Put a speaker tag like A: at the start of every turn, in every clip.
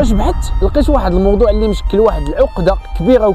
A: فاش بحثت لقيت واحد الموضوع اللي مشكل واحد العقده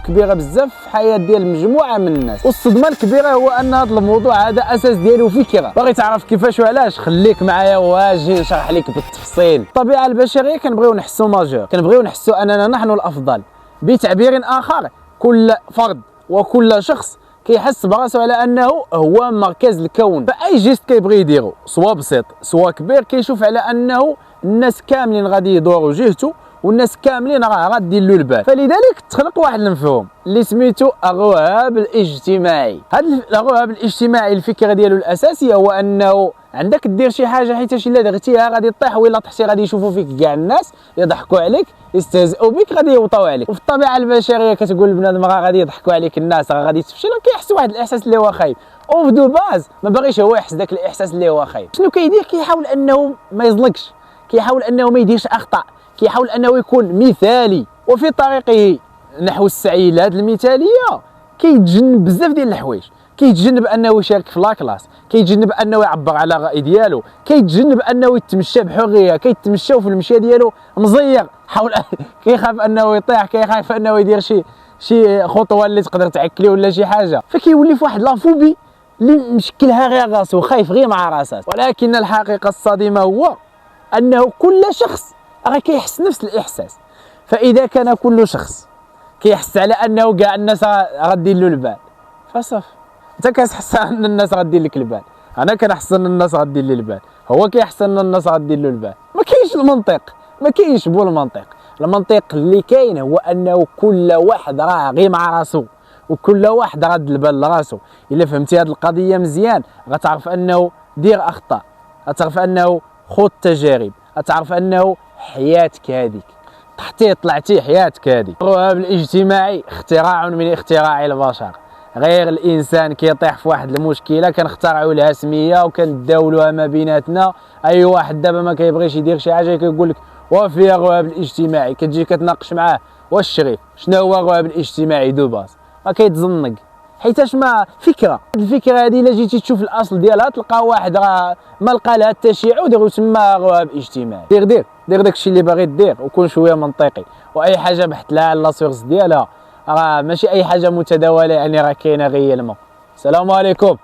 A: كبيره بزاف في الحياه ديال مجموعه من الناس، والصدمه الكبيره هو ان هذا الموضوع هذا اساس ديالو فكره. باغي تعرف كيفاش وعلاش؟ خليك معايا واجي نشرح لك بالتفصيل. الطبيعه البشريه كنبغيو نحسوا ماجور، كنبغيو نحسوا اننا نحن الافضل. بتعبير اخر، كل فرد وكل شخص كيحس براسو على انه هو مركز الكون، فاي جيست كيبغي يديرو سواء بسيط سواء كبير كيشوف على انه الناس كاملين غادي يدوروا جهته والناس كاملين راه غادير له البال. فلذلك تخلق واحد المفهوم اللي سميتو الرهاب الاجتماعي. هذا الرهاب الاجتماعي الفكره ديالو الاساسيه هو انه عندك دير شي حاجه حيتاش الا درتيها غادي طيح، ولا طحتي غادي يشوفوا فيك كاع الناس يضحكوا عليك يستهزئوا بك غادي يوطوا عليك. وفي الطبيعه البشريه كتقول البنادم راه غادي يضحكوا عليك الناس، راه غادي تفشل، كيحس واحد الاحساس اللي هو خايب، او دو باز ما باغيش هو يحس داك الاحساس اللي هو خايب. شنو كيدير؟ كيحاول انه ما يزلقش، كيحاول انه ما يديرش اخطاء، كيحاول انه يكون مثالي. وفي طريقه نحو السعي لهذه المثاليه كيتجنب بزاف ديال الحوايج. كيتجنب انه يشارك في لاكلاس، كيتجنب انه يعبر على الراي ديالو، كيتجنب انه يتمشى بحريه، كيتمشى في المشيه ديالو مزير، حاول كيخاف انه يطيح، كيخاف انه يدير شي خطوه اللي تقدر تعكلي ولا شي حاجه، فكيولي في واحد لافوبي اللي مشكلها غير راسو، خايف غير مع راسه. ولكن الحقيقه الصادمه هو انه كل شخص راه كيحس نفس الاحساس. فاذا كان كل شخص كيحس على انه كاع الناس غادير له البال، فصافي انت كتحس ان الناس غادير لك البال، انا كنحس ان الناس غادير لي البال، هو كيحس ان الناس غادير له البال. ما كاينش المنطق، ما كاينش بو المنطق. المنطق اللي كاين هو انه كل واحد راه غير مع راسو، وكل واحد راد البال لراسو. الا فهمتي هذه القضيه مزيان غتعرف انه دير اخطاء، غتعرف انه خذ تجارب، غتعرف انه حياتك هذيك طحتي طلعتي حياتك هذيك. الرهاب الاجتماعي اختراع من اختراع البشر. غير الانسان كيطيح في واحد المشكله كنخترعوا لها سميه وكنداولوها ما بيناتنا. اي واحد دابا ما كيبغيش يدير شي حاجه كيقول لك وفي الرهاب الاجتماعي، كتجي كتناقش معاه واش شريف شنو هو الرهاب الاجتماعي دو باس، ما كيتزنق حيتاش ما فكره. الفكره هذه الا جيتي تشوف الاصل ديالها تلقى واحد راه ما لقى لها حتى شي عود وسماها رهاب اجتماعي. دير داكشي اللي باغي دير وكون شويه منطقي، واي حاجه بحث لها لا سورس ديالها، راه ماشي اي حاجه متداوله يعني راه كاينه غير الماء. السلام عليكم.